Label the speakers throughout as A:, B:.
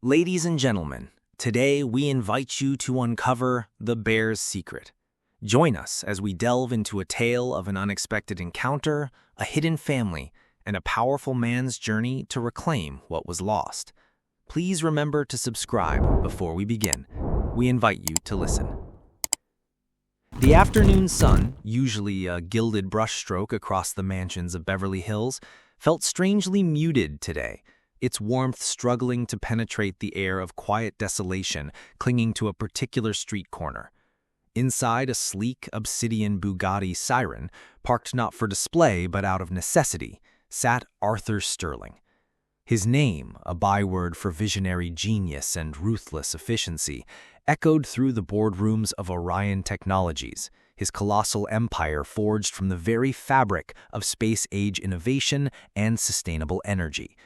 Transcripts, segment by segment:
A: Ladies and gentlemen, today we invite you to uncover the bear's secret. Join us as we delve into a tale of an unexpected encounter, a hidden family, and a powerful man's journey to reclaim what was lost. Please remember to subscribe before we begin. We invite you to listen. The afternoon sun, usually a gilded brushstroke across the mansions of Beverly Hills, felt strangely muted today, its warmth struggling to penetrate the air of quiet desolation clinging to a particular street corner. Inside a sleek obsidian Bugatti Siren, parked not for display but out of necessity, sat Arthur Sterling. His name, a byword for visionary genius and ruthless efficiency, echoed through the boardrooms of Orion Technologies, his colossal empire forged from the very fabric of space-age innovation and sustainable energy.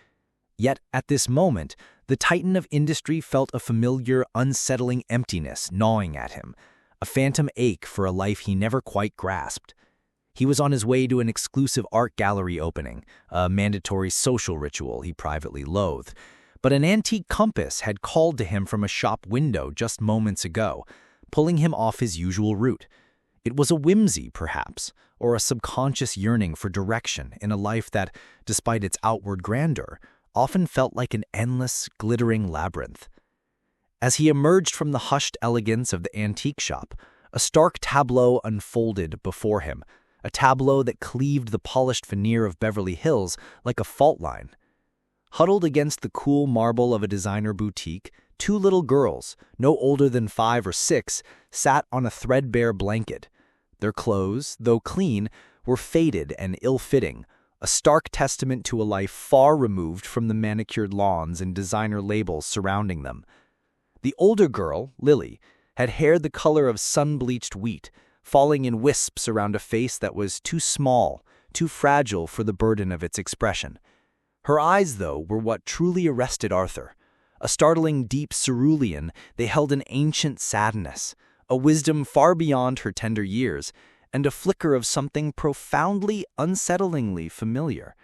A: Yet at this moment, the titan of industry felt a familiar, unsettling emptiness gnawing at him, a phantom ache for a life he never quite grasped. He was on his way to an exclusive art gallery opening, a mandatory social ritual he privately loathed, but an antique compass had called to him from a shop window just moments ago, pulling him off his usual route. It was a whimsy, perhaps, or a subconscious yearning for direction in a life that, despite its outward grandeur, often felt like an endless, glittering labyrinth. As he emerged from the hushed elegance of the antique shop, a stark tableau unfolded before him, a tableau that cleaved the polished veneer of Beverly Hills like a fault line. Huddled against the cool marble of a designer boutique, two little girls, no older than 5 or 6, sat on a threadbare blanket. Their clothes, though clean, were faded and ill-fitting, a stark testament to a life far removed from the manicured lawns and designer labels surrounding them. The older girl, Lily, had hair the color of sun-bleached wheat, falling in wisps around a face that was too small, too fragile for the burden of its expression. Her eyes, though, were what truly arrested Arthur. A startling deep cerulean, they held an ancient sadness, a wisdom far beyond her tender years, and a flicker of something profoundly, unsettlingly familiar.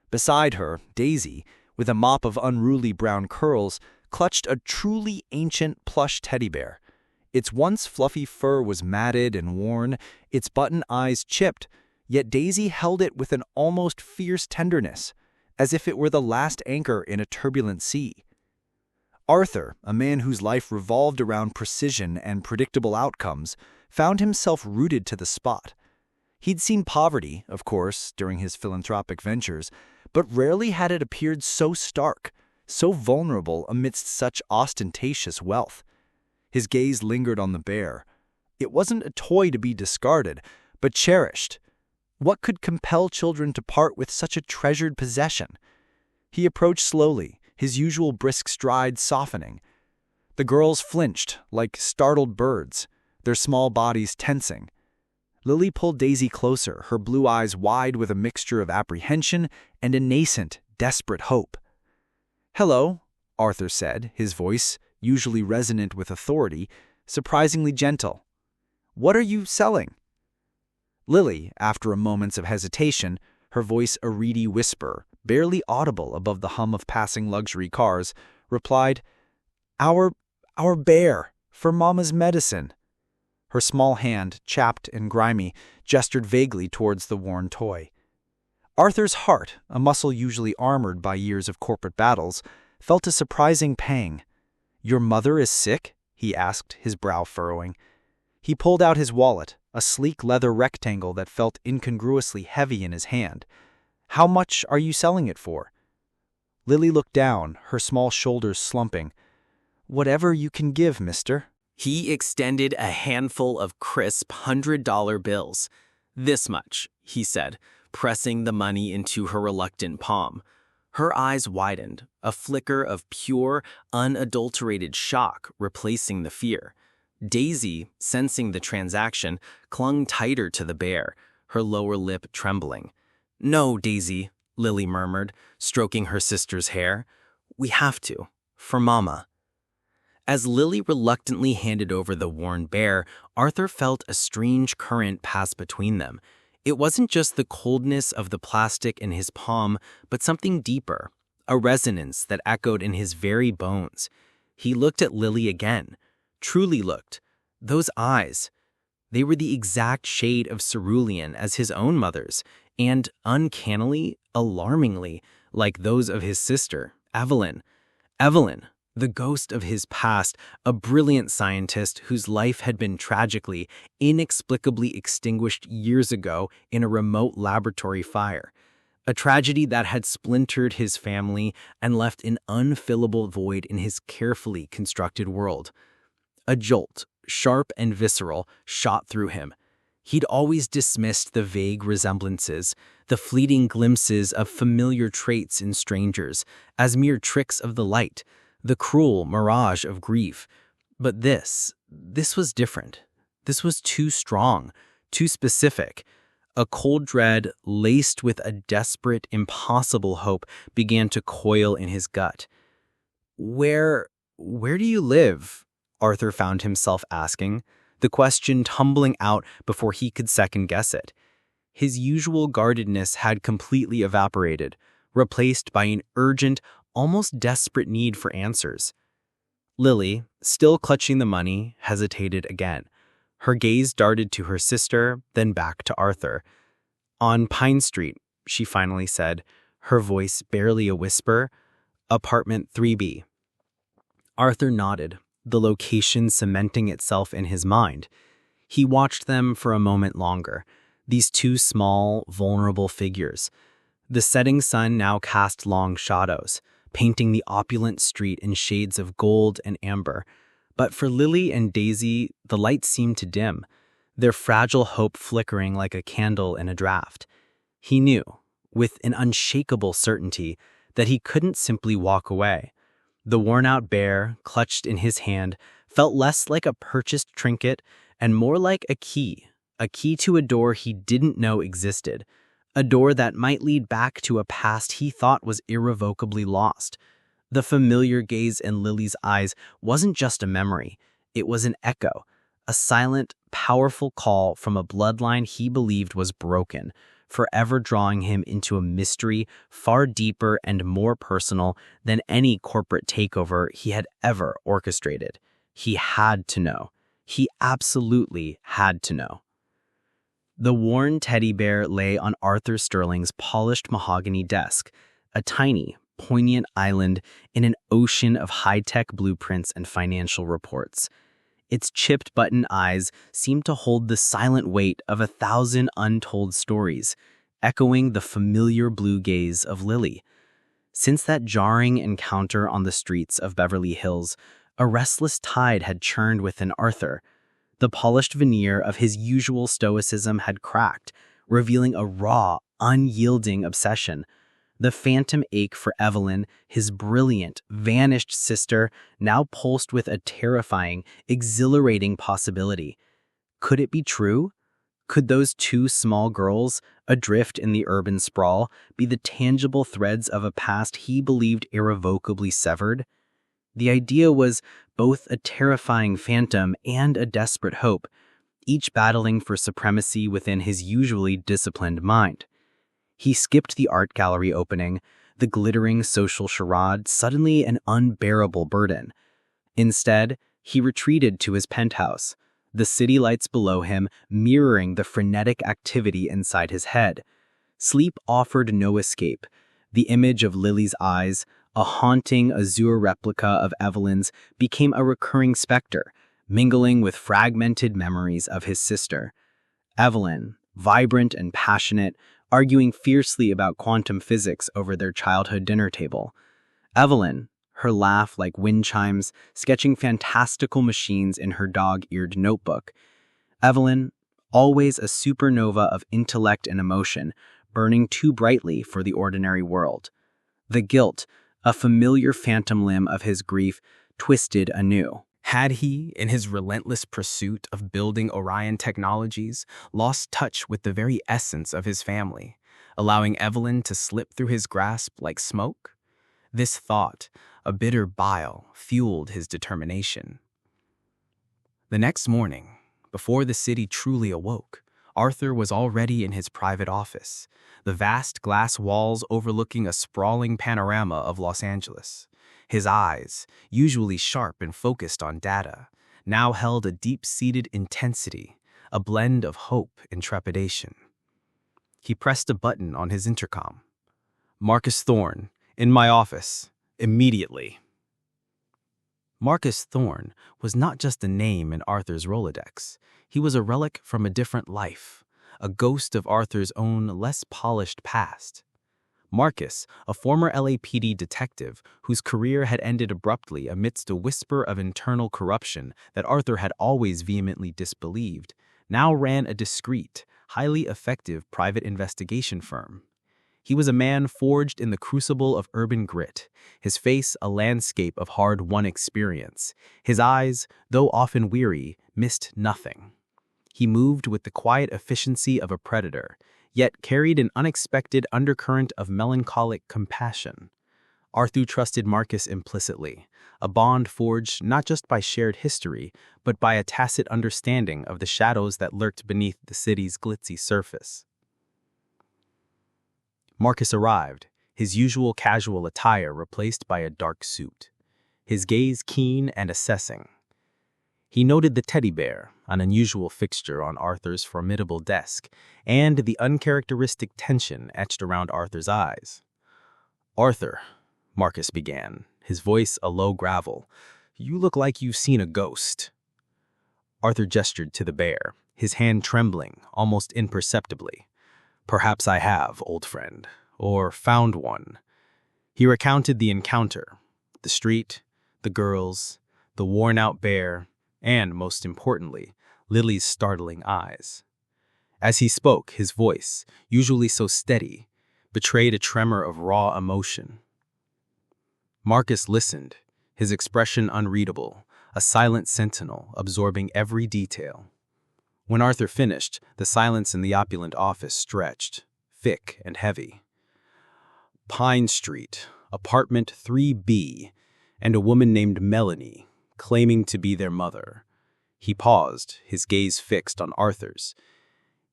A: Beside her, Daisy, with a mop of unruly brown curls, clutched a truly ancient plush teddy bear. Its once fluffy fur was matted and worn, its button eyes chipped, yet Daisy held it with an almost fierce tenderness, as if it were the last anchor in a turbulent sea. Arthur, a man whose life revolved around precision and predictable outcomes, found himself rooted to the spot. He'd seen poverty, of course, during his philanthropic ventures, but rarely had it appeared so stark, so vulnerable amidst such ostentatious wealth. His gaze lingered on the bear. It wasn't a toy to be discarded, but cherished. What could compel children to part with such a treasured possession? He approached slowly, his usual brisk stride softening. The girls flinched, like startled birds, their small bodies tensing. Lily pulled Daisy closer, her blue eyes wide with a mixture of apprehension and a nascent, desperate hope. "Hello," Arthur said, his voice, usually resonant with authority, surprisingly gentle. "What are you selling?" Lily, after a moment of hesitation, her voice a reedy whisper, barely audible above the hum of passing luxury cars, replied, Our bear, for Mama's medicine." Her small hand, chapped and grimy, gestured vaguely towards the worn toy. Arthur's heart, a muscle usually armored by years of corporate battles, felt a surprising pang. "Your mother is sick?" he asked, his brow furrowing. He pulled out his wallet, a sleek leather rectangle that felt incongruously heavy in his hand. "How much are you selling it for?" Lily looked down, her small shoulders slumping. "Whatever you can give, mister."
B: He extended a handful of crisp $100 bills. "This much," he said, pressing the money into her reluctant palm. Her eyes widened, a flicker of pure, unadulterated shock replacing the fear. Daisy, sensing the transaction, clung tighter to the bear, her lower lip trembling. "No, Daisy," Lily murmured, stroking her sister's hair. "We have to, for Mama." As Lily reluctantly handed over the worn bear, Arthur felt a strange current pass between them. It wasn't just the coldness of the plastic in his palm, but something deeper, a resonance that echoed in his very bones. He looked at Lily again, truly looked. Those eyes, they were the exact shade of cerulean as his own mother's, and uncannily, alarmingly, like those of his sister, Evelyn. Evelyn, the ghost of his past, a brilliant scientist whose life had been tragically, inexplicably extinguished years ago in a remote laboratory fire. A tragedy that had splintered his family and left an unfillable void in his carefully constructed world. A jolt, sharp and visceral, shot through him. He'd always dismissed the vague resemblances, the fleeting glimpses of familiar traits in strangers, as mere tricks of the light, the cruel mirage of grief. But this was different. This was too strong, too specific. A cold dread, laced with a desperate, impossible hope, began to coil in his gut. Where do you live?" Arthur found himself asking, the question tumbling out before he could second-guess it. His usual guardedness had completely evaporated, replaced by an urgent, almost desperate need for answers. Lily, still clutching the money, hesitated again. Her gaze darted to her sister, then back to Arthur. "On Pine Street," she finally said, her voice barely a whisper. "Apartment 3B. Arthur nodded, the location cementing itself in his mind. He watched them for a moment longer, these two small, vulnerable figures. The setting sun now cast long shadows, painting the opulent street in shades of gold and amber. But for Lily and Daisy, the light seemed to dim, their fragile hope flickering like a candle in a draught. He knew, with an unshakable certainty, that he couldn't simply walk away. The worn-out bear, clutched in his hand, felt less like a purchased trinket and more like a key to a door he didn't know existed, a door that might lead back to a past he thought was irrevocably lost. The familiar gaze in Lily's eyes wasn't just a memory, it was an echo, a silent, powerful call from a bloodline he believed was broken, forever drawing him into a mystery far deeper and more personal than any corporate takeover he had ever orchestrated. He had to know. He absolutely had to know. The worn teddy bear lay on Arthur Sterling's polished mahogany desk, a tiny, poignant island in an ocean of high-tech blueprints and financial reports. Its chipped button eyes seemed to hold the silent weight of 1,000 untold stories, echoing the familiar blue gaze of Lily. Since that jarring encounter on the streets of Beverly Hills, a restless tide had churned within Arthur. The polished veneer of his usual stoicism had cracked, revealing a raw, unyielding obsession. The phantom ache for Evelyn, his brilliant, vanished sister, now pulsed with a terrifying, exhilarating possibility. Could it be true? Could those two small girls, adrift in the urban sprawl, be the tangible threads of a past he believed irrevocably severed? The idea was both a terrifying phantom and a desperate hope, each battling for supremacy within his usually disciplined mind. He skipped the art gallery opening, the glittering social charade suddenly an unbearable burden. Instead, he retreated to his penthouse, the city lights below him mirroring the frenetic activity inside his head. Sleep offered no escape. The image of Lily's eyes, a haunting azure replica of Evelyn's, became a recurring specter, mingling with fragmented memories of his sister. Evelyn, vibrant and passionate, arguing fiercely about quantum physics over their childhood dinner table. Evelyn, her laugh like wind chimes, sketching fantastical machines in her dog-eared notebook. Evelyn, always a supernova of intellect and emotion, burning too brightly for the ordinary world. The guilt, a familiar phantom limb of his grief, twisted anew. Had he, in his relentless pursuit of building Orion Technologies, lost touch with the very essence of his family, allowing Evelyn to slip through his grasp like smoke? This thought, a bitter bile, fueled his determination. The next morning, before the city truly awoke, Arthur was already in his private office, the vast glass walls overlooking a sprawling panorama of Los Angeles. His eyes, usually sharp and focused on data, now held a deep-seated intensity, a blend of hope and trepidation. He pressed a button on his intercom. "Marcus Thorne, in my office, immediately." Marcus Thorne was not just a name in Arthur's Rolodex. He was a relic from a different life, a ghost of Arthur's own less polished past. Marcus, a former LAPD detective whose career had ended abruptly amidst a whisper of internal corruption that Arthur had always vehemently disbelieved, now ran a discreet, highly effective private investigation firm. He was a man forged in the crucible of urban grit, his face a landscape of hard-won experience. His eyes, though often weary, missed nothing. He moved with the quiet efficiency of a predator, yet carried an unexpected undercurrent of melancholic compassion. Arthur trusted Marcus implicitly, a bond forged not just by shared history, but by a tacit understanding of the shadows that lurked beneath the city's glitzy surface. Marcus arrived, his usual casual attire replaced by a dark suit, his gaze keen and assessing. He noted the teddy bear, an unusual fixture on Arthur's formidable desk, and the uncharacteristic tension etched around Arthur's eyes. "Arthur," Marcus began, his voice a low gravel, "you look like you've seen a ghost." Arthur gestured to the bear, his hand trembling, almost imperceptibly. "Perhaps I have, old friend, or found one." He recounted the encounter, the street, the girls, the worn-out bear, and, most importantly, Lily's startling eyes. As he spoke, his voice, usually so steady, betrayed a tremor of raw emotion. Marcus listened, his expression unreadable, a silent sentinel absorbing every detail. When Arthur finished, the silence in the opulent office stretched, thick and heavy. "Pine Street, apartment 3B, and a woman named Melanie, claiming to be their mother." He paused, his gaze fixed on Arthur's.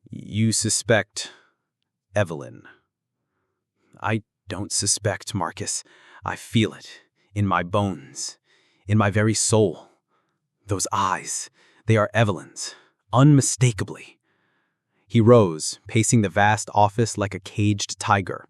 B: "You suspect Evelyn?" "I don't suspect, Marcus. I feel it, in my bones, in my very soul. Those eyes, they are Evelyn's, unmistakably." He rose, pacing the vast office like a caged tiger.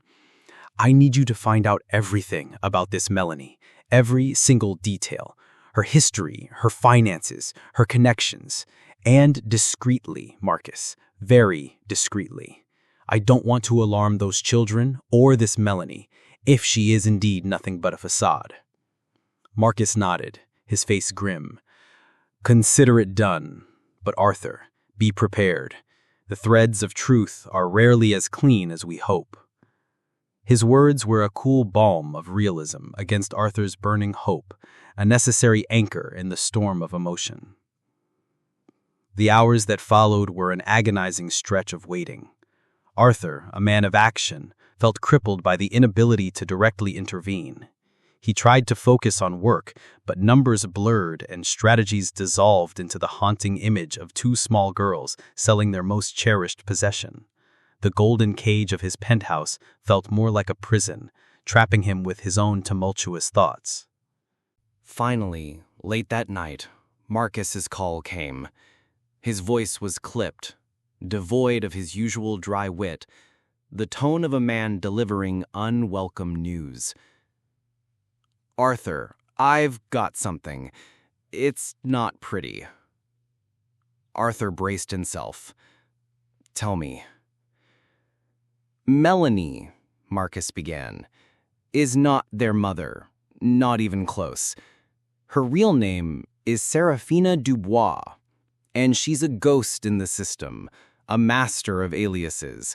B: "I need you to find out everything about this Melanie, every single detail. Her history, her finances, her connections, and discreetly, Marcus, very discreetly. I don't want to alarm those children or this Melanie, if she is indeed nothing but a facade." Marcus nodded, his face grim. "Consider it done. But Arthur, be prepared. The threads of truth are rarely as clean as we hope." His words were a cool balm of realism against Arthur's burning hope, a necessary anchor in the storm of emotion. The hours that followed were an agonizing stretch of waiting. Arthur, a man of action, felt crippled by the inability to directly intervene. He tried to focus on work, but numbers blurred and strategies dissolved into the haunting image of two small girls selling their most cherished possession. The golden cage of his penthouse felt more like a prison, trapping him with his own tumultuous thoughts.
C: Finally, late that night, Marcus's call came. His voice was clipped, devoid of his usual dry wit, the tone of a man delivering unwelcome news. "Arthur, I've got something. It's not pretty." Arthur braced himself. "Tell me." "Melanie," Marcus began, "is not their mother, not even close. Her real name is Serafina Dubois, and she's a ghost in the system, a master of aliases.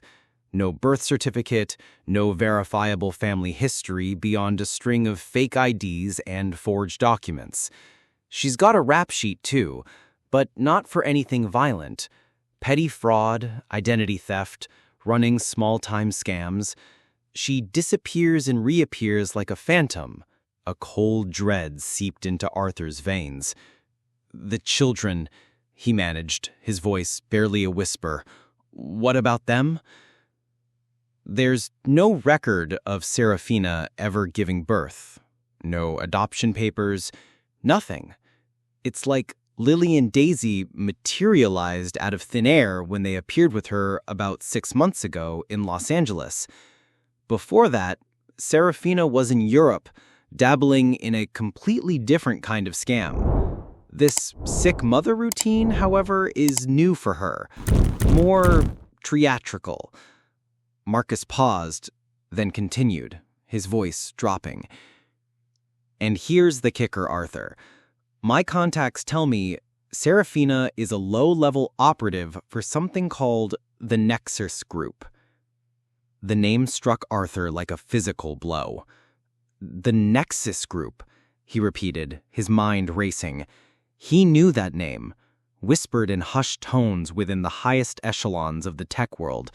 C: No birth certificate, no verifiable family history beyond a string of fake IDs and forged documents. She's got a rap sheet too, but not for anything violent. Petty fraud, identity theft, running small-time scams. She disappears and reappears like a phantom. A cold dread seeped into Arthur's veins. "The children," he managed, his voice barely a whisper. What about them? There's no record of Serafina ever giving birth. No adoption papers, nothing. It's like Lily and Daisy materialized out of thin air when they appeared with her about 6 months ago in Los Angeles. Before that, Serafina was in Europe, dabbling in a completely different kind of scam. This sick mother routine, however, is new for her. More theatrical. Marcus paused, then continued, his voice dropping. And here's the kicker, Arthur. My contacts tell me Serafina is a low-level operative for something called the Nexus Group. The name struck Arthur like a physical blow. The Nexus Group, he repeated, his mind racing. He knew that name, whispered in hushed tones within the highest echelons of the tech world.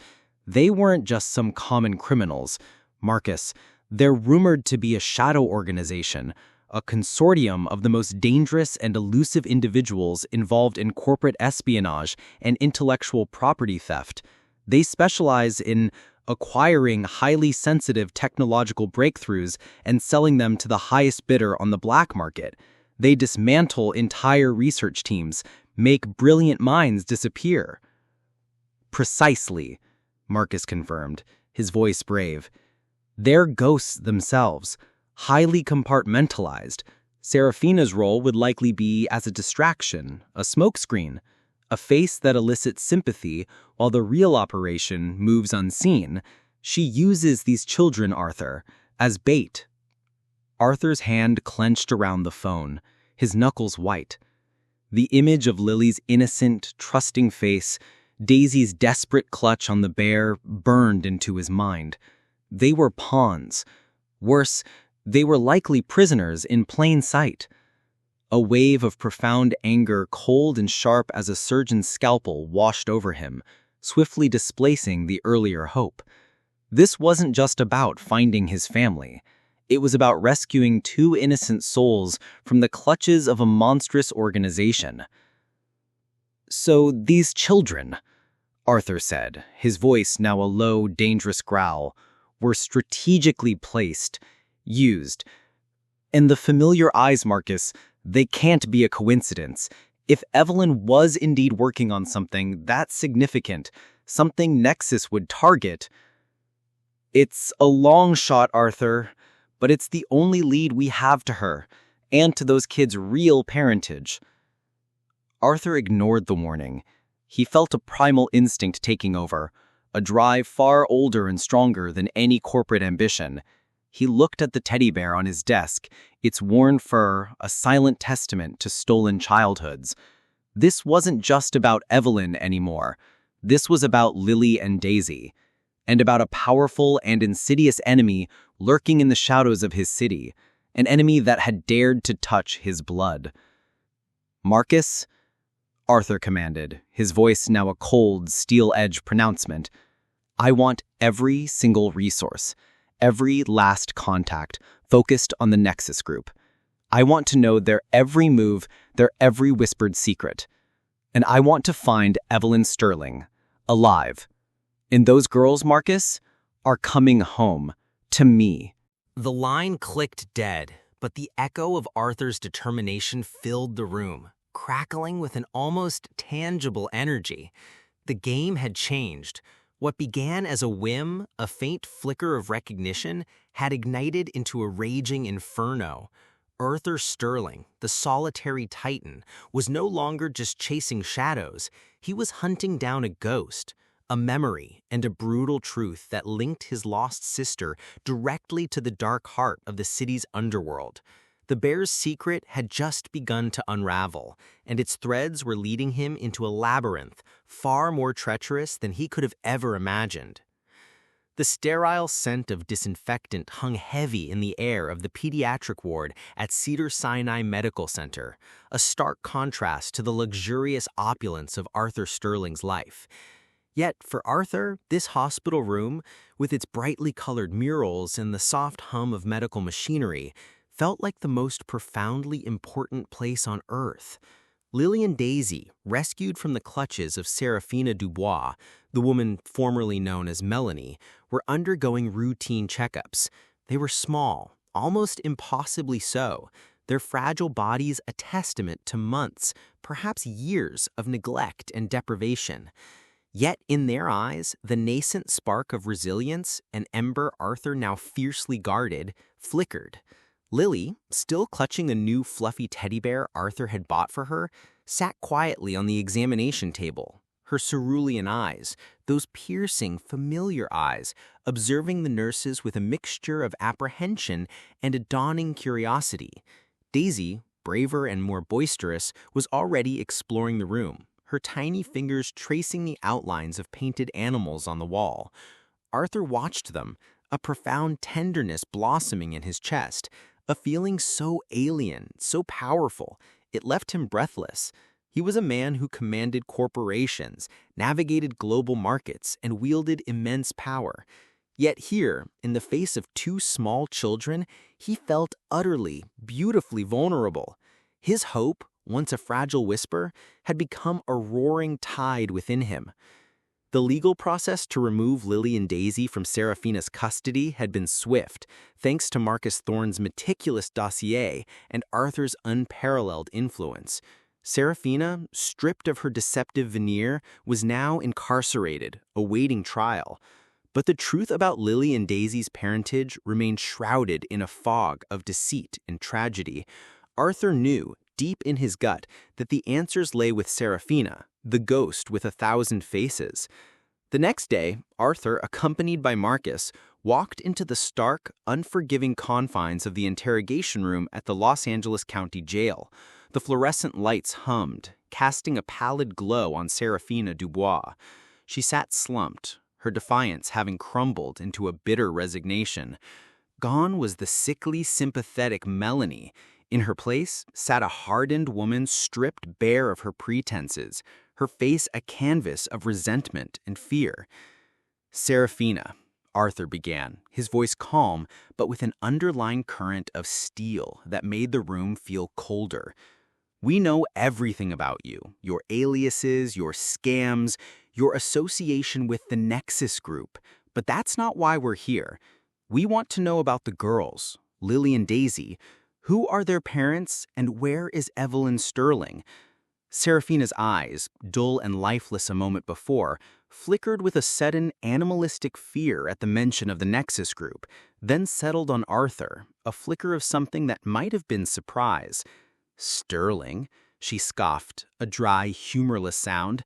C: They weren't just some common criminals, Marcus. They're rumored to be a shadow organization, a consortium of the most dangerous and elusive individuals involved in corporate espionage and intellectual property theft. They specialize in acquiring highly sensitive technological breakthroughs and selling them to the highest bidder on the black market. They dismantle entire research teams, make brilliant minds disappear. Precisely, Marcus confirmed, his voice brave. They're ghosts themselves, highly compartmentalized. Serafina's role would likely be as a distraction, a smokescreen, a face that elicits sympathy while the real operation moves unseen. She uses these children, Arthur, as bait. Arthur's hand clenched around the phone, his knuckles white. The image of Lily's innocent, trusting face, Daisy's desperate clutch on the bear, burned into his mind. They were pawns. Worse, they were likely prisoners in plain sight. A wave of profound anger, cold and sharp as a surgeon's scalpel, washed over him, swiftly displacing the earlier hope. This wasn't just about finding his family. It was about rescuing 2 innocent souls from the clutches of a monstrous organization. So these children, Arthur said, his voice now a low, dangerous growl, were strategically placed, used. And the familiar eyes, Marcus, they can't be a coincidence. If Evelyn was indeed working on something that significant, something Nexus would target. It's a long shot, Arthur, but it's the only lead we have to her, and to those kids' real parentage. Arthur ignored the warning. He felt a primal instinct taking over, a drive far older and stronger than any corporate ambition. He looked at the teddy bear on his desk, its worn fur a silent testament to stolen childhoods. This wasn't just about Evelyn anymore. This was about Lily and Daisy, and about a powerful and insidious enemy lurking in the shadows of his city, an enemy that had dared to touch his blood. Marcus, Arthur commanded, his voice now a cold, steel-edged pronouncement. I want every single resource, every last contact focused on the Nexus Group. I want to know their every move, their every whispered secret. And I want to find Evelyn Sterling, alive. And those girls, Marcus, are coming home, to me.
A: The line clicked dead, but the echo of Arthur's determination filled the room, crackling with an almost tangible energy. The game had changed. What began as a whim, a faint flicker of recognition, had ignited into a raging inferno. Arthur Sterling, the solitary titan, was no longer just chasing shadows. He was hunting down a ghost, a memory and a brutal truth that linked his lost sister directly to the dark heart of the city's underworld. The bear's secret had just begun to unravel, and its threads were leading him into a labyrinth far more treacherous than he could have ever imagined. The sterile scent of disinfectant hung heavy in the air of the pediatric ward at Cedars-Sinai Medical Center, a stark contrast to the luxurious opulence of Arthur Sterling's life. Yet, for Arthur, this hospital room, with its brightly colored murals and the soft hum of medical machinery, felt like the most profoundly important place on Earth.
B: Lily and Daisy, rescued from the clutches of Serafina Dubois, the woman formerly known as Melanie, were undergoing routine checkups. They were small, almost impossibly so, their fragile bodies a testament to months, perhaps years, of neglect and deprivation. Yet in their eyes, the nascent spark of resilience, an ember Arthur now fiercely guarded, flickered. Lily, still clutching a new fluffy teddy bear Arthur had bought for her, sat quietly on the examination table, her cerulean eyes, those piercing, familiar eyes, observing the nurses with a mixture of apprehension and a dawning curiosity. Daisy, braver and more boisterous, was already exploring the room, her tiny fingers tracing the outlines of painted animals on the wall. Arthur watched them, a profound tenderness blossoming in his chest, a feeling so alien, so powerful, it left him breathless. He was a man who commanded corporations, navigated global markets, and wielded immense power. Yet here, in the face of two small children, he felt utterly, beautifully vulnerable. His hope, once a fragile whisper, had become a roaring tide within him. The legal process to remove Lily and Daisy from Serafina's custody had been swift, thanks to Marcus Thorne's meticulous dossier and Arthur's unparalleled influence. Serafina, stripped of her deceptive veneer, was now incarcerated, awaiting trial. But the truth about Lily and Daisy's parentage remained shrouded in a fog of deceit and tragedy. Arthur knew, deep in his gut, that the answers lay with Serafina, the ghost with 1,000 faces. The next day, Arthur, accompanied by Marcus, walked into the stark, unforgiving confines of the interrogation room at the Los Angeles County Jail. The fluorescent lights hummed, casting a pallid glow on Serafina Dubois. She sat slumped, her defiance having crumbled into a bitter resignation. Gone was the sickly, sympathetic Melanie. In her place sat a hardened woman stripped bare of her pretenses, her face a canvas of resentment and fear. "Serafina," Arthur began, his voice calm, but with an underlying current of steel that made the room feel colder. "We know everything about you, your aliases, your scams, your association with the Nexus Group, but that's not why we're here. We want to know about the girls, Lily and Daisy. Who are their parents, and where is Evelyn Sterling?" Serafina's eyes, dull and lifeless a moment before, flickered with a sudden animalistic fear at the mention of the Nexus Group, then settled on Arthur, a flicker of something that might have been surprise. "Sterling?" she scoffed, a dry, humorless sound.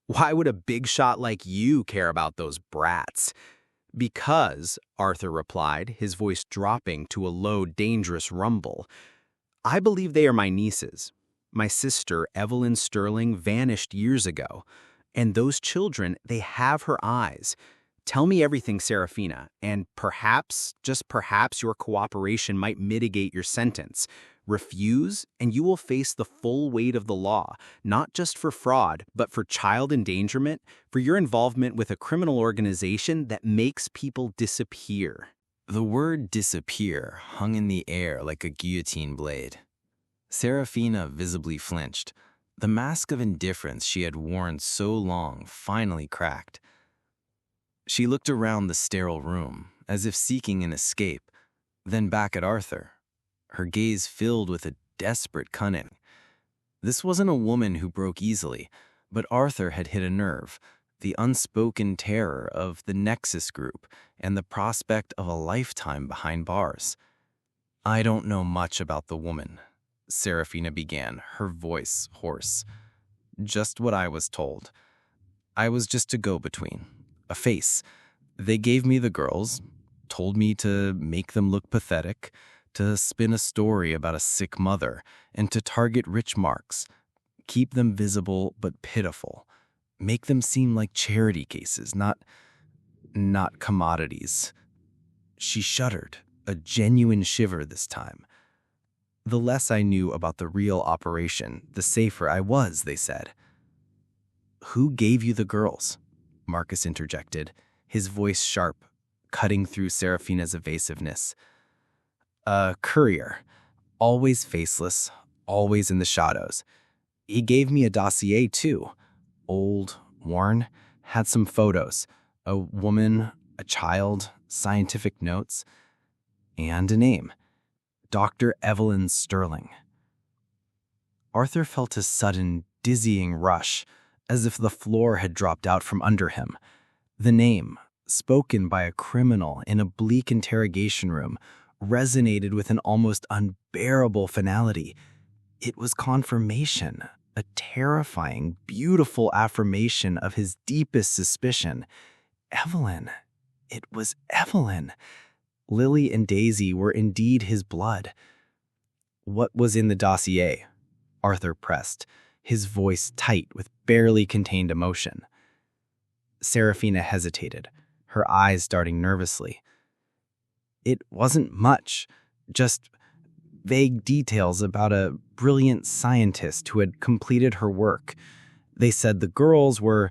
B: "Why would a big shot like you care about those brats?" "Because," Arthur replied, his voice dropping to a low, dangerous rumble, "I believe they are my nieces. My sister, Evelyn Sterling, vanished years ago. And those children, they have her eyes. Tell me everything, Serafina, and perhaps, just perhaps, your cooperation might mitigate your sentence. Refuse, and you will face the full weight of the law, not just for fraud, but for child endangerment, for your involvement with a criminal organization that makes people disappear."
C: The word disappear hung in the air like a guillotine blade. Serafina visibly flinched. The mask of indifference she had worn so long finally cracked. She looked around the sterile room, as if seeking an escape, then back at Arthur, her gaze filled with a desperate cunning. This wasn't a woman who broke easily, but Arthur had hit a nerve, the unspoken terror of the Nexus Group and the prospect of a lifetime behind bars. "I don't know much about the woman," Serafina began, her voice hoarse. "Just what I was told. I was just a go-between, a face. They gave me the girls, told me to make them look pathetic, to spin a story about a sick mother, and to target rich marks, keep them visible but pitiful, make them seem like charity cases, not commodities." She shuddered, a genuine shiver this time. "The less I knew about the real operation, the safer I was," they said. "Who gave you the girls?" Marcus interjected, his voice sharp, cutting through Serafina's evasiveness. "A courier, always faceless, always in the shadows. He gave me a dossier too. Old, worn, had some photos. A woman, a child, scientific notes, and a name. Dr. Evelyn Sterling. Arthur felt a sudden, dizzying rush, as if the floor had dropped out from under him. The name, spoken by a criminal in a bleak interrogation room, resonated with an almost unbearable finality. It was confirmation, a terrifying, beautiful affirmation of his deepest suspicion. Evelyn. It was Evelyn. Lily and Daisy were indeed his blood. What was in the dossier? Arthur pressed, his voice tight with barely contained emotion. Serafina hesitated, her eyes darting nervously. It wasn't much, just vague details about a brilliant scientist who had completed her work. They said the girls were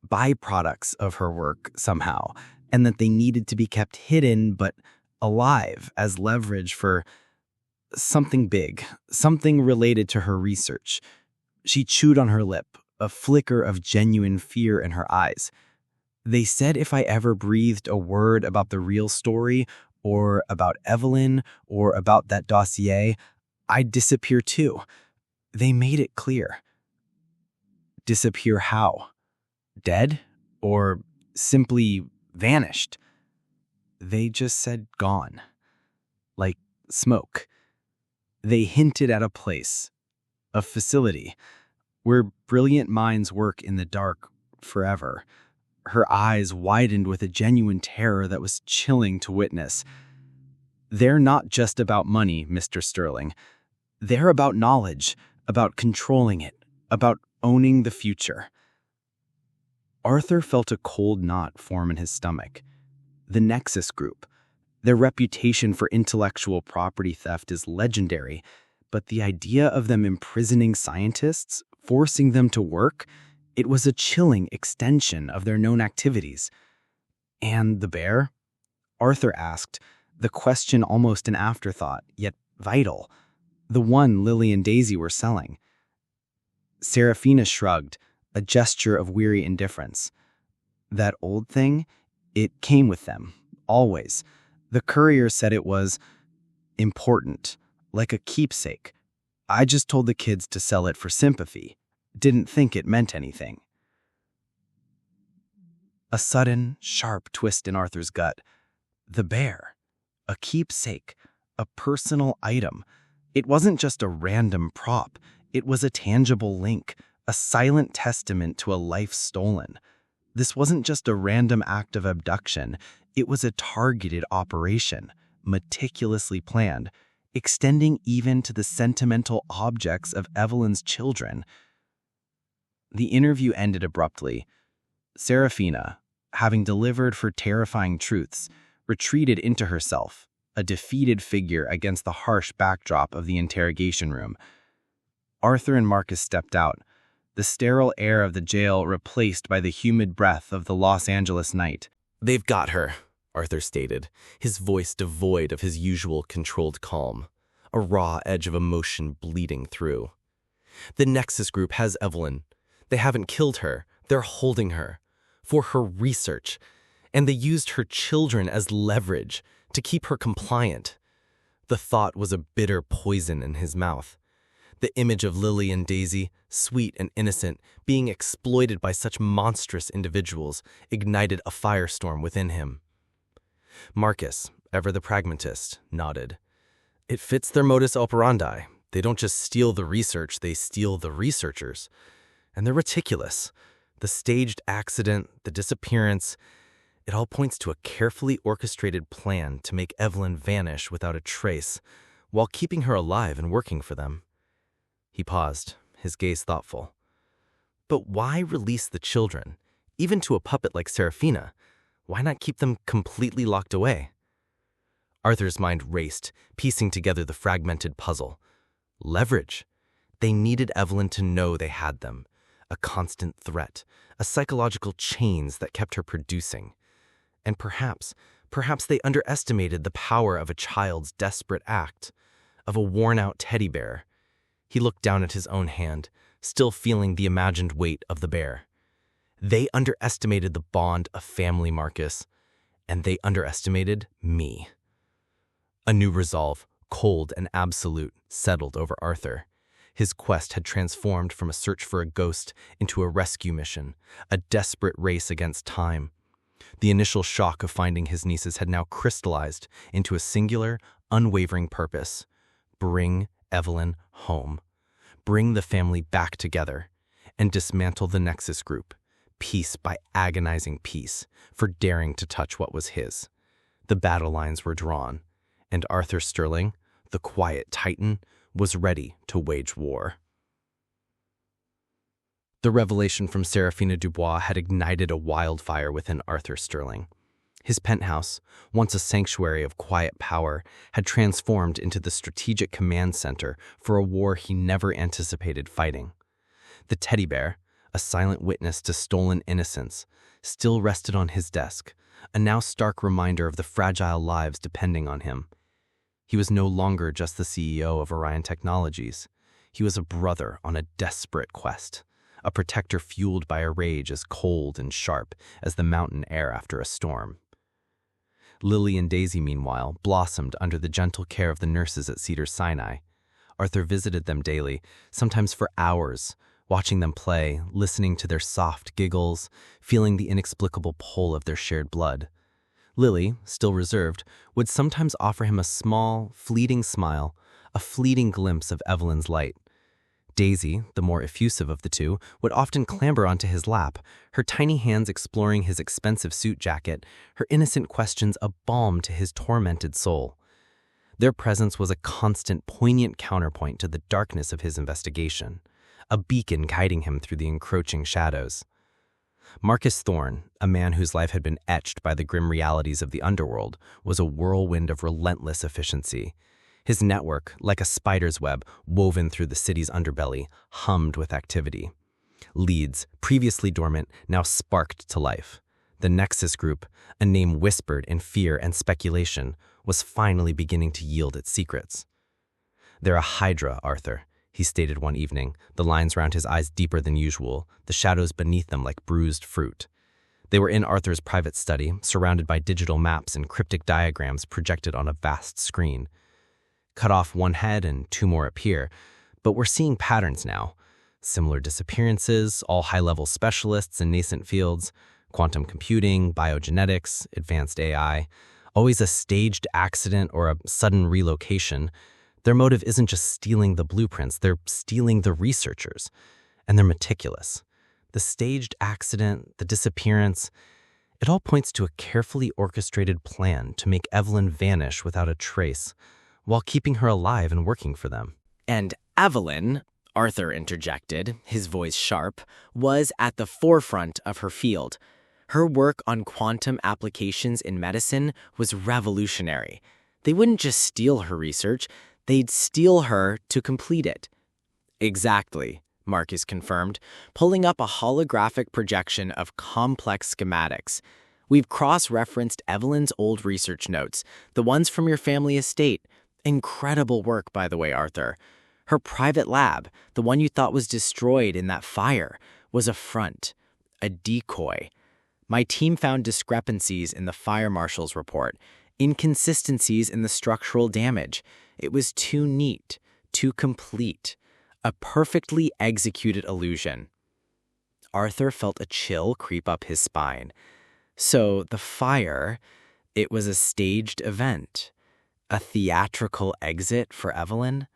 C: byproducts of her work somehow, and that they needed to be kept hidden but alive as leverage for something big, something related to her research. She chewed on her lip, a flicker of genuine fear in her eyes. They said if I ever breathed a word about the real story, or about Evelyn, or about that dossier, I'd disappear too. They made it clear. Disappear how? Dead? Or simply vanished? They just said gone. Like smoke. They hinted at a place, a facility, where brilliant minds work in the dark forever. Her eyes widened with a genuine terror that was chilling to witness. They're not just about money, Mr. Sterling. They're about knowledge, about controlling it, about owning the future. Arthur felt a cold knot form in his stomach. The Nexus Group. Their reputation for intellectual property theft is legendary, but the idea of them imprisoning scientists, forcing them to work, it was a chilling extension of their known activities. And the bear? Arthur asked, the question almost an afterthought, yet vital. The one Lily and Daisy were selling. Serafina shrugged, a gesture of weary indifference. That old thing? It came with them, always. The courier said it was important, like a keepsake. I just told the kids to sell it for sympathy. Didn't think it meant anything. A sudden, sharp twist in Arthur's gut. The bear. A keepsake. A personal item. It wasn't just a random prop. It was a tangible link, a silent testament to a life stolen. This wasn't just a random act of abduction. It was a targeted operation, meticulously planned, extending even to the sentimental objects of Evelyn's children. The interview ended abruptly. Serafina, having delivered her terrifying truths, retreated into herself, a defeated figure against the harsh backdrop of the interrogation room. Arthur and Marcus stepped out, the sterile air of the jail replaced by the humid breath of the Los Angeles night.
B: "They've got her," Arthur stated, his voice devoid of his usual controlled calm, a raw edge of emotion bleeding through. "The Nexus Group has Evelyn. They haven't killed her. They're holding her. For her research. And they used her children as leverage to keep her compliant." The thought was a bitter poison in his mouth. The image of Lily and Daisy, sweet and innocent, being exploited by such monstrous individuals, ignited a firestorm within him. Marcus, ever the pragmatist, nodded. "It fits their modus operandi. They don't just steal the research, they steal the researchers. And they're meticulous. The staged accident, the disappearance, it all points to a carefully orchestrated plan to make Evelyn vanish without a trace, while keeping her alive and working for them." He paused, his gaze thoughtful. "But why release the children? Even to a puppet like Serafina, why not keep them completely locked away?" Arthur's mind raced, piecing together the fragmented puzzle. Leverage. They needed Evelyn to know they had them. A constant threat, a psychological chains that kept her producing. And perhaps they underestimated the power of a child's desperate act, of a worn-out teddy bear.
C: He looked down at his own hand, still feeling the imagined weight of the bear. They underestimated the bond of family, Marcus, and they underestimated me. A new resolve, cold and absolute, settled over Arthur. His quest had transformed from a search for a ghost into a rescue mission, a desperate race against time. The initial shock of finding his nieces had now crystallized into a singular, unwavering purpose: bring Evelyn home, bring the family back together, and dismantle the Nexus Group, piece by agonizing piece, for daring to touch what was his. The battle lines were drawn, and Arthur Sterling, the quiet titan, was ready to wage war. The revelation from Serafina Dubois had ignited a wildfire within Arthur Sterling. His penthouse, once a sanctuary of quiet power, had transformed into the strategic command center for a war he never anticipated fighting. The teddy bear, a silent witness to stolen innocence, still rested on his desk, a now stark reminder of the fragile lives depending on him. He was no longer just the CEO of Orion Technologies. He was a brother on a desperate quest, a protector fueled by a rage as cold and sharp as the mountain air after a storm. Lily and Daisy, meanwhile, blossomed under the gentle care of the nurses at Cedars-Sinai. Arthur visited them daily, sometimes for hours, watching them play, listening to their soft giggles, feeling the inexplicable pull of their shared blood. Lily, still reserved, would sometimes offer him a small, fleeting smile, a fleeting glimpse of Evelyn's light. Daisy, the more effusive of the two, would often clamber onto his lap, her tiny hands exploring his expensive suit jacket, her innocent questions a balm to his tormented soul. Their presence was a constant, poignant counterpoint to the darkness of his investigation, a beacon guiding him through the encroaching shadows. Marcus Thorne, a man whose life had been etched by the grim realities of the underworld, was a whirlwind of relentless efficiency. His network, like a spider's web woven through the city's underbelly, hummed with activity. Leads, previously dormant, now sparked to life. The Nexus Group, a name whispered in fear and speculation, was finally beginning to yield its secrets. "They're a hydra, Arthur," he stated one evening, the lines round his eyes deeper than usual, the shadows beneath them like bruised fruit. They were in Arthur's private study, surrounded by digital maps and cryptic diagrams projected on a vast screen. Cut off one head and two more appear, but we're seeing patterns now. Similar disappearances, all high-level specialists in nascent fields, quantum computing, biogenetics, advanced AI, always a staged accident or a sudden relocation. Their motive isn't just stealing the blueprints, they're stealing the researchers. And they're meticulous. The staged accident, the disappearance, it all points to a carefully orchestrated plan to make Evelyn vanish without a trace, while keeping her alive and working for them.
B: And Evelyn, Arthur interjected, his voice sharp, was at the forefront of her field. Her work on quantum applications in medicine was revolutionary. They wouldn't just steal her research, they'd steal her to complete it. Exactly, Marcus confirmed, pulling up a holographic projection of complex schematics. We've cross-referenced Evelyn's old research notes, the ones from your family estate. Incredible work, by the way, Arthur. Her private lab, the one you thought was destroyed in that fire, was a front, a decoy. My team found discrepancies in the fire marshal's report, inconsistencies in the structural damage. It was too neat, too complete, a perfectly executed illusion. Arthur felt a chill creep up his spine. So the fire, it was a staged event, a theatrical exit for Evelyn?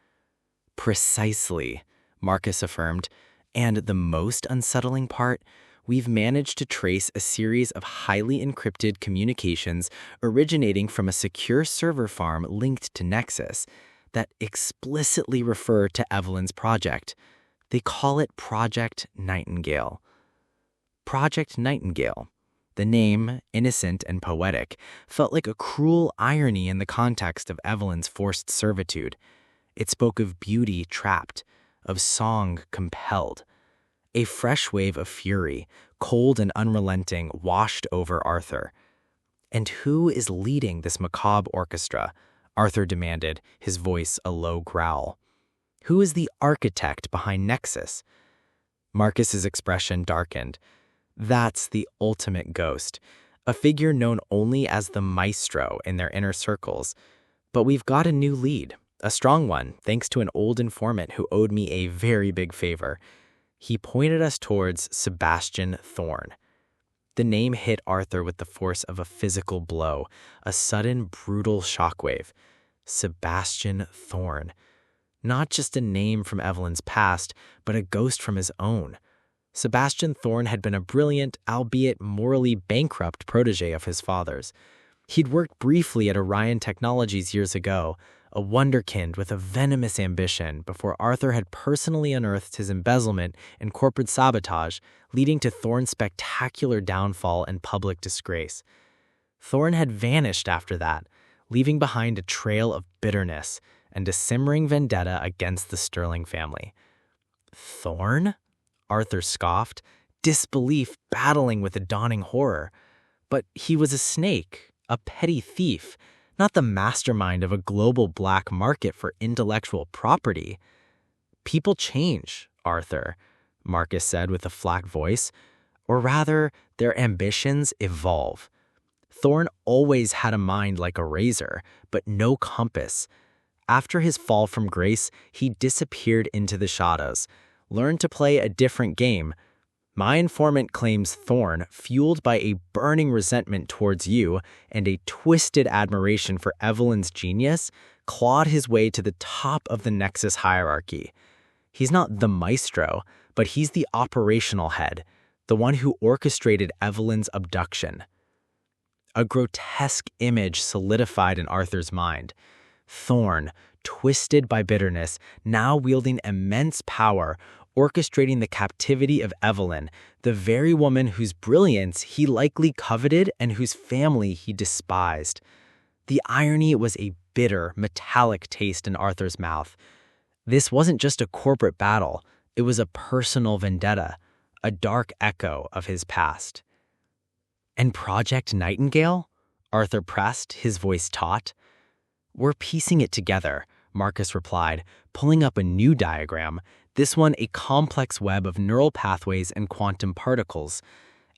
B: Precisely, Marcus affirmed, and the most unsettling part, we've managed to trace a series of highly encrypted communications originating from a secure server farm linked to Nexus that explicitly refer to Evelyn's project. They call it Project Nightingale. Project Nightingale. The name, innocent and poetic, felt like a cruel irony in the context of Evelyn's forced servitude. It spoke of beauty trapped, of song compelled. A fresh wave of fury, cold and unrelenting, washed over Arthur. And who is leading this macabre orchestra? Arthur demanded, his voice a low growl.
C: Who is the architect behind Nexus? Marcus's expression darkened. That's the ultimate ghost, a figure known only as the maestro in their inner circles. But we've got a new lead, a strong one, thanks to an old informant who owed me a very big favor. He pointed us towards Sebastian Thorne. The name hit Arthur with the force of a physical blow, a sudden, brutal shockwave. Sebastian Thorne. Not just a name from Evelyn's past, but a ghost from his own. Sebastian Thorne had been a brilliant, albeit morally bankrupt protege of his father's. He'd worked briefly at Orion Technologies years ago, a wonderkind with a venomous ambition, before Arthur had personally unearthed his embezzlement and corporate sabotage, leading to Thorne's spectacular downfall and public disgrace. Thorne had vanished after that, leaving behind a trail of bitterness and a simmering vendetta against the Sterling family. Thorne? Arthur scoffed, disbelief battling with a dawning horror. But he was a snake, a petty thief, not the mastermind of a global black market for intellectual property. People change, Arthur, Marcus said with a flat voice. Or rather, their ambitions evolve. Thorne always had a mind like a razor, but no compass. After his fall from grace, he disappeared into the shadows, learned to play a different game. My informant claims Thorne, fueled by a burning resentment towards you and a twisted admiration for Evelyn's genius, clawed his way to the top of the Nexus hierarchy. He's not the maestro, but he's the operational head, the one who orchestrated Evelyn's abduction. A grotesque image solidified in Arthur's mind. Thorne, twisted by bitterness, now wielding immense power, orchestrating the captivity of Evelyn, the very woman whose brilliance he likely coveted and whose family he despised. The irony was a bitter, metallic taste in Arthur's mouth. This wasn't just a corporate battle, it was a personal vendetta, a dark echo of his past. And Project Nightingale? Arthur pressed, his voice taut. We're piecing it together, Marcus replied, pulling up a new diagram, this one a complex web of neural pathways and quantum particles.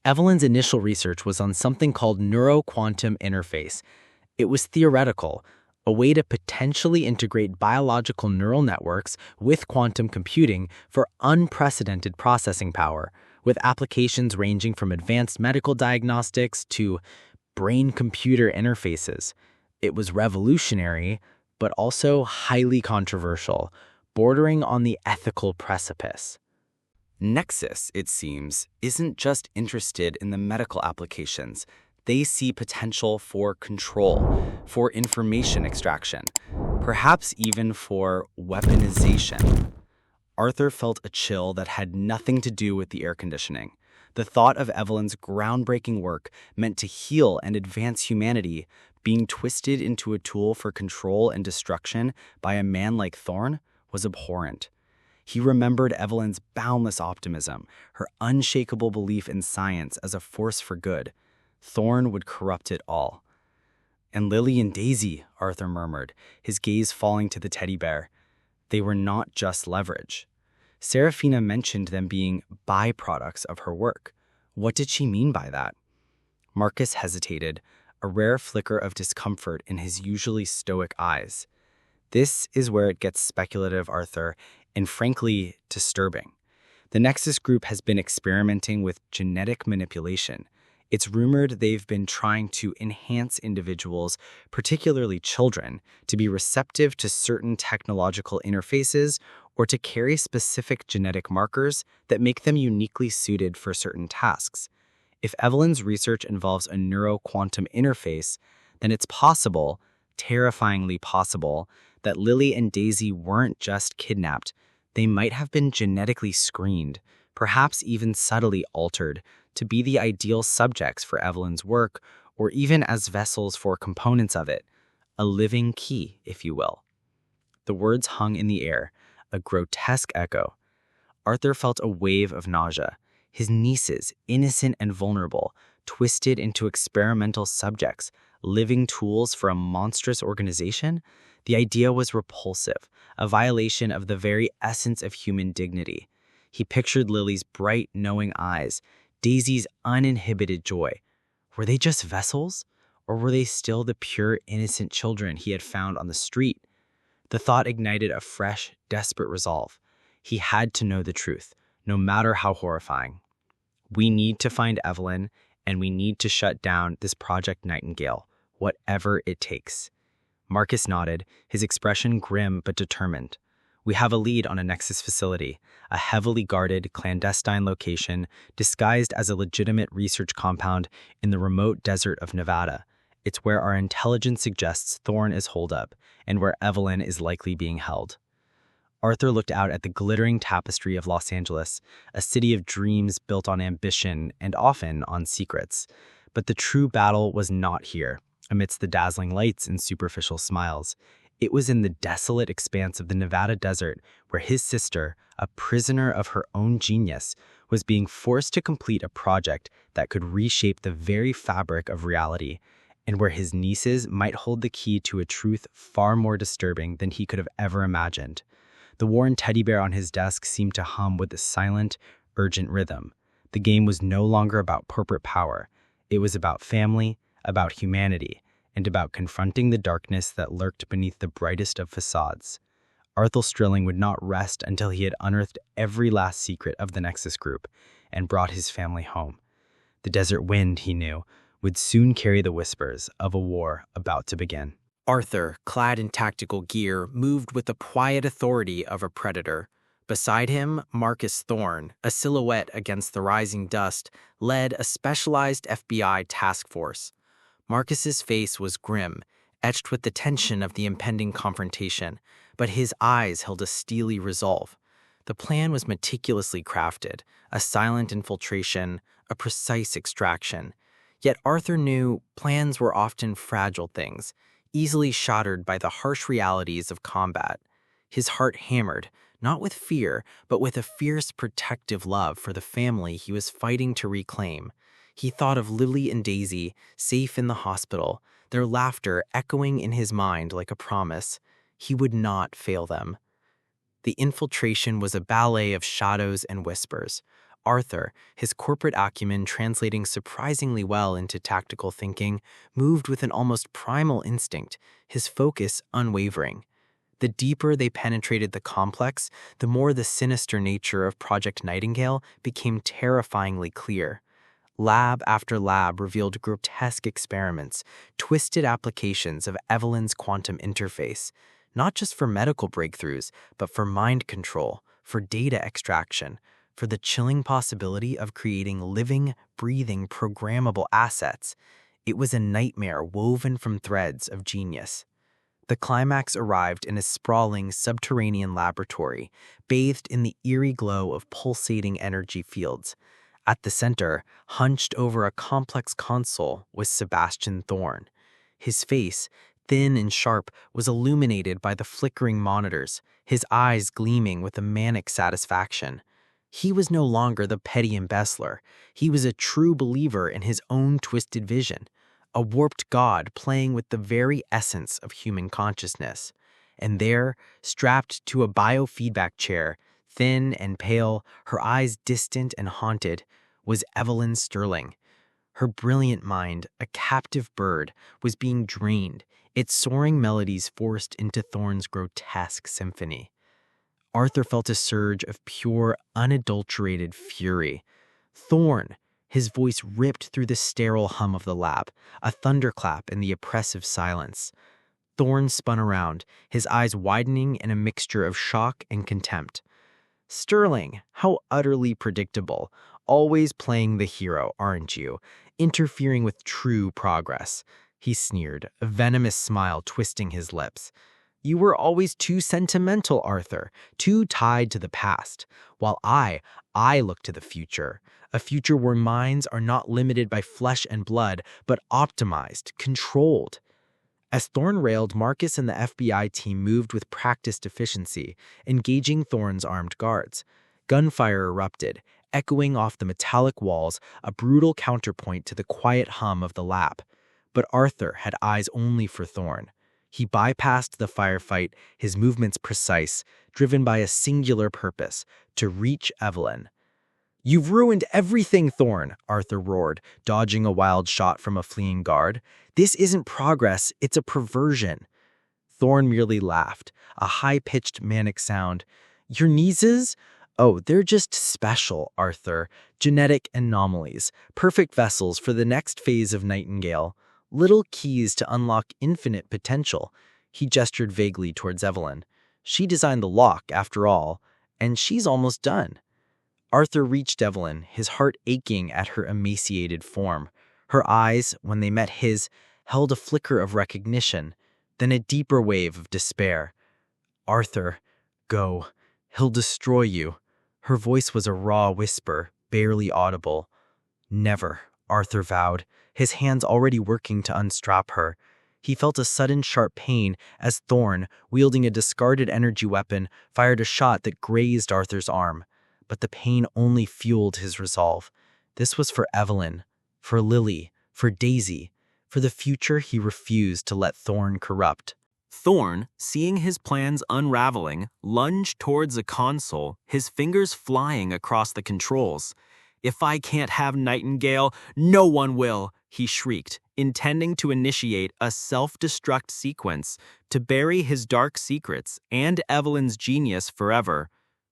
C: Evelyn's initial research was on something called neuro-quantum interface. It was theoretical, a way to potentially integrate biological neural networks with quantum computing for unprecedented processing power, with applications ranging from advanced medical diagnostics to brain-computer interfaces. It was revolutionary, but also highly controversial, bordering on the ethical precipice. Nexus, it seems, isn't just interested in the medical applications. They see potential for control, for information extraction, perhaps even for weaponization. Arthur felt a chill that had nothing to do with the air conditioning. The thought of Evelyn's groundbreaking work meant to heal and advance humanity being twisted into a tool for control and destruction by a man like Thorne was abhorrent. He remembered Evelyn's boundless optimism, her unshakable belief in science as a force for good. Thorne would corrupt it all. And Lily and Daisy, Arthur murmured, his gaze falling to the teddy bear. They were not just leverage. Serafina mentioned them being byproducts of her work. What did she mean by that? Marcus hesitated, a rare flicker of discomfort in his usually stoic eyes. This is where it gets speculative, Arthur, and frankly, disturbing. The Nexus Group has been experimenting with genetic manipulation. It's rumored they've been trying to enhance individuals, particularly children, to be receptive to certain technological interfaces or to carry specific genetic markers that make them uniquely suited for certain tasks. If Evelyn's research involves a neuro-quantum interface, then it's possible, terrifyingly possible, that Lily and Daisy weren't just kidnapped. They might have been genetically screened, perhaps even subtly altered, to be the ideal subjects for Evelyn's work, or even as vessels for components of it. A living key, if you will. The words hung in the air, a grotesque echo. Arthur felt a wave of nausea. His nieces, innocent and vulnerable, twisted into experimental subjects, living tools for a monstrous organization. The idea was repulsive, a violation of the very essence of human dignity. He pictured Lily's bright, knowing eyes, Daisy's uninhibited joy. Were they just vessels? Or were they still the pure, innocent children he had found on the street? The thought ignited a fresh, desperate resolve. He had to know the truth, no matter how horrifying. We need to find Evelyn, and we need to shut down this Project Nightingale, whatever it takes. Marcus nodded, his expression grim but determined. We have a lead on a Nexus facility, a heavily guarded, clandestine location disguised as a legitimate research compound in the remote desert of Nevada. It's where our intelligence suggests Thorn is holed up, and where Evelyn is likely being held. Arthur looked out at the glittering tapestry of Los Angeles, a city of dreams built on ambition and often on secrets. But the true battle was not here, amidst the dazzling lights and superficial smiles. It was in the desolate expanse of the Nevada desert where his sister, a prisoner of her own genius, was being forced to complete a project that could reshape the very fabric of reality, and where his nieces might hold the key to a truth far more disturbing than he could have ever imagined. The worn teddy bear on his desk seemed to hum with a silent, urgent rhythm. The game was no longer about corporate power. It was about family, about humanity, and about confronting the darkness that lurked beneath the brightest of facades. Arthur Sterling would not rest until he had unearthed every last secret of the Nexus Group and brought his family home. The desert wind, he knew, would soon carry the whispers of a war about to begin.
B: Arthur, clad in tactical gear, moved with the quiet authority of a predator. Beside him, Marcus Thorn, a silhouette against the rising dust, led a specialized FBI task force. Marcus's face was grim, etched with the tension of the impending confrontation, but his eyes held a steely resolve. The plan was meticulously crafted, a silent infiltration, a precise extraction. Yet Arthur knew plans were often fragile things, easily shattered by the harsh realities of combat. His heart hammered, not with fear, but with a fierce protective love for the family he was fighting to reclaim. He thought of Lily and Daisy, safe in the hospital, their laughter echoing in his mind like a promise. He would not fail them. The infiltration was a ballet of shadows and whispers. Arthur, his corporate acumen translating surprisingly well into tactical thinking, moved with an almost primal instinct, his focus unwavering. The deeper they penetrated the complex, the more the sinister nature of Project Nightingale became terrifyingly clear. Lab after lab revealed grotesque experiments, twisted applications of Evelyn's quantum interface, not just for medical breakthroughs, but for mind control, for data extraction, for the chilling possibility of creating living, breathing, programmable assets. It was a nightmare woven from threads of genius. The climax arrived in a sprawling subterranean laboratory, bathed in the eerie glow of pulsating energy fields. At the center, hunched over a complex console, was Sebastian Thorn. His face, thin and sharp, was illuminated by the flickering monitors, his eyes gleaming with a manic satisfaction. He was no longer the petty embezzler. He was a true believer in his own twisted vision, a warped god playing with the very essence of human consciousness. And there, strapped to a biofeedback chair, thin and pale, her eyes distant and haunted, was Evelyn Sterling. Her brilliant mind, a captive bird, was being drained, its soaring melodies forced into Thorn's grotesque symphony. Arthur felt a surge of pure, unadulterated fury. Thorn, his voice ripped through the sterile hum of the lab, a thunderclap in the oppressive silence. Thorn spun around, his eyes widening in a mixture of shock and contempt. Sterling, how utterly predictable. Always playing the hero, aren't you? Interfering with true progress. He sneered, a venomous smile twisting his lips. You were always too sentimental, Arthur, too tied to the past, while I look to the future, a future where minds are not limited by flesh and blood, but optimized, controlled. As Thorn railed, Marcus and the FBI team moved with practiced efficiency, engaging Thorn's armed guards. Gunfire erupted, echoing off the metallic walls, a brutal counterpoint to the quiet hum of the lab. But Arthur had eyes only for Thorn.
A: He bypassed the firefight, his movements precise, driven by a singular purpose, to reach Evelyn. "You've ruined everything, Thorn," Arthur roared, dodging a wild shot from a fleeing guard. "This isn't progress, it's a perversion." Thorn merely laughed, a high-pitched manic sound. "Your nieces? Oh, they're just special, Arthur. Genetic anomalies, perfect vessels for the next phase of Nightingale. Little keys to unlock infinite potential." He gestured vaguely towards Evelyn. "She designed the lock, after all, and she's almost done." Arthur reached Evelyn, his heart aching at her emaciated form. Her eyes, when they met his, held a flicker of recognition, then a deeper wave of despair. "Arthur, go. He'll destroy you." Her voice was a raw whisper, barely audible. "Never," Arthur vowed, his hands already working to unstrap her. He felt a sudden sharp pain as Thorn, wielding a discarded energy weapon, fired a shot that grazed Arthur's arm. But the pain only fueled his resolve. This was for Evelyn, for Lily, for Daisy, for the future he refused to let Thorn corrupt.
B: Thorn, seeing his plans unraveling, lunged towards a console, his fingers flying across the controls. "If I can't have Nightingale, no one will," he shrieked, intending to initiate a self-destruct sequence to bury his dark secrets and Evelyn's genius forever.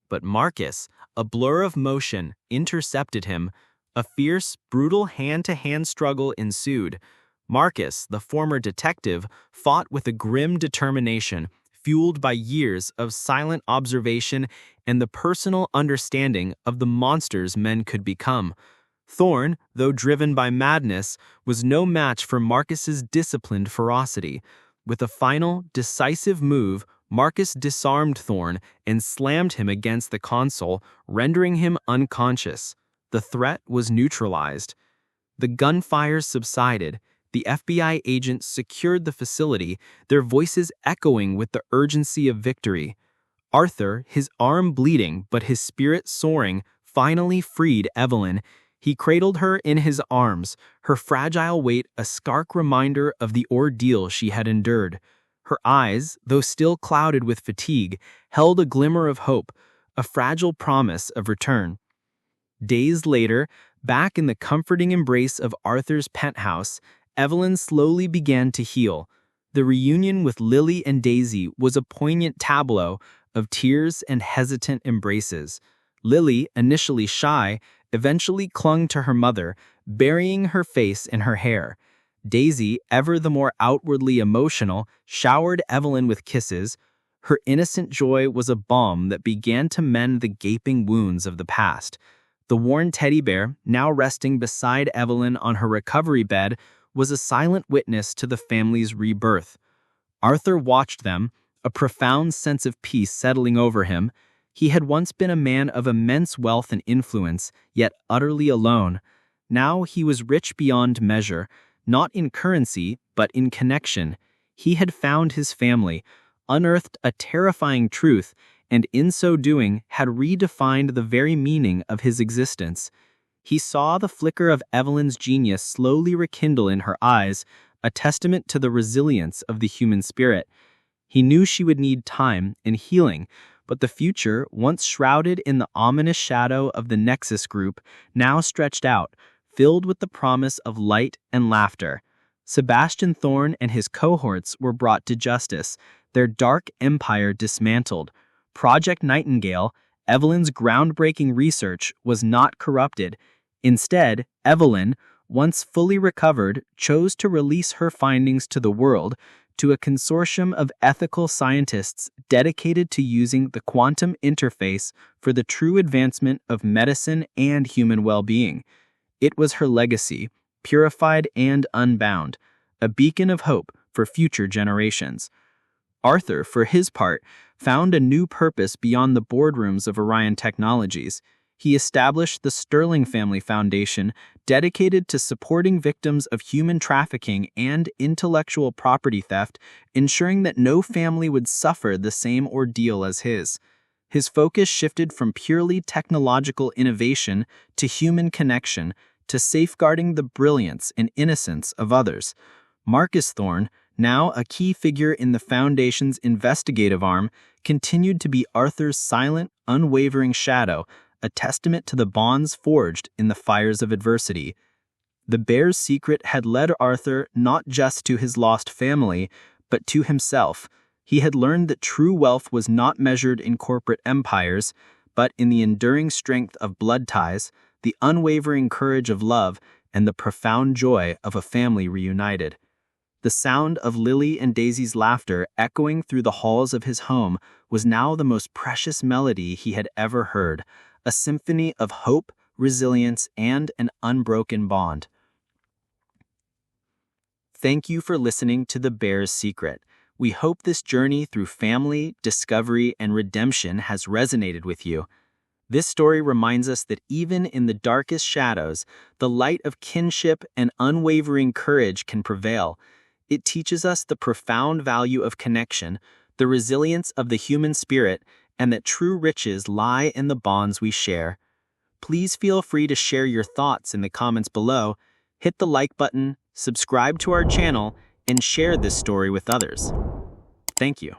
B: But Marcus, a blur of motion, intercepted him. A fierce, brutal hand-to-hand struggle ensued. Marcus, the former detective, fought with a grim determination, fueled by years of silent observation and the personal understanding of the monsters men could become. Thorn, though driven by madness, was no match for Marcus's disciplined ferocity. With a final, decisive move, Marcus disarmed Thorn and slammed him against the console, rendering him unconscious. The threat was neutralized. The gunfire subsided. The FBI agents secured the facility, their voices echoing with the urgency of victory. Arthur, his arm bleeding but his spirit soaring, finally freed Evelyn. He cradled her in his arms, her fragile weight a stark reminder of the ordeal she had endured. Her eyes, though still clouded with fatigue, held a glimmer of hope, a fragile promise of return. Days later, back in the comforting embrace of Arthur's penthouse, Evelyn slowly began to heal. The reunion with Lily and Daisy was a poignant tableau of tears and hesitant embraces. Lily, initially shy, eventually clung to her mother, burying her face in her hair. Daisy, ever the more outwardly emotional, showered Evelyn with kisses. Her innocent joy was a balm that began to mend the gaping wounds of the past. The worn teddy bear, now resting beside Evelyn on her recovery bed, was a silent witness to the family's rebirth. Arthur watched them, a profound sense of peace settling over him. He had once been a man of immense wealth and influence, yet utterly alone. Now he was rich beyond measure, not in currency, but in connection. He had found his family, unearthed a terrifying truth, and in so doing had redefined the very meaning of his existence. He saw the flicker of Evelyn's genius slowly rekindle in her eyes, a testament to the resilience of the human spirit. He knew she would need time and healing, but the future, once shrouded in the ominous shadow of the Nexus Group, now stretched out, filled with the promise of light and laughter. Sebastian Thorn and his cohorts were brought to justice, their dark empire dismantled. Project Nightingale, Evelyn's groundbreaking research, was not corrupted. Instead, Evelyn, once fully recovered, chose to release her findings to the world, to a consortium of ethical scientists dedicated to using the quantum interface for the true advancement of medicine and human well-being. It was her legacy, purified and unbound, a beacon of hope for future generations. Arthur, for his part, found a new purpose beyond the boardrooms of Orion Technologies. He established the Sterling Family Foundation, dedicated to supporting victims of human trafficking and intellectual property theft, ensuring that no family would suffer the same ordeal as his. His focus shifted from purely technological innovation to human connection, to safeguarding the brilliance and innocence of others. Marcus Thorn,
D: Now a key figure in the Foundation's investigative arm, continued to be Arthur's silent, unwavering shadow, a testament to the bonds forged in the fires of adversity. The bear's secret had led Arthur not just to his lost family, but to himself. He had learned that true wealth was not measured in corporate empires, but in the enduring strength of blood ties, the unwavering courage of love, and the profound joy of a family reunited. The sound of Lily and Daisy's laughter echoing through the halls of his home was now the most precious melody he had ever heard, a symphony of hope, resilience, and an unbroken bond. Thank you for listening to The Bear's Secret. We hope this journey through family, discovery, and redemption has resonated with you. This story reminds us that even in the darkest shadows, the light of kinship and unwavering courage can prevail. It teaches us the profound value of connection, the resilience of the human spirit, and that true riches lie in the bonds we share. Please feel free to share your thoughts in the comments below, hit the like button, subscribe to our channel, and share this story with others. Thank you.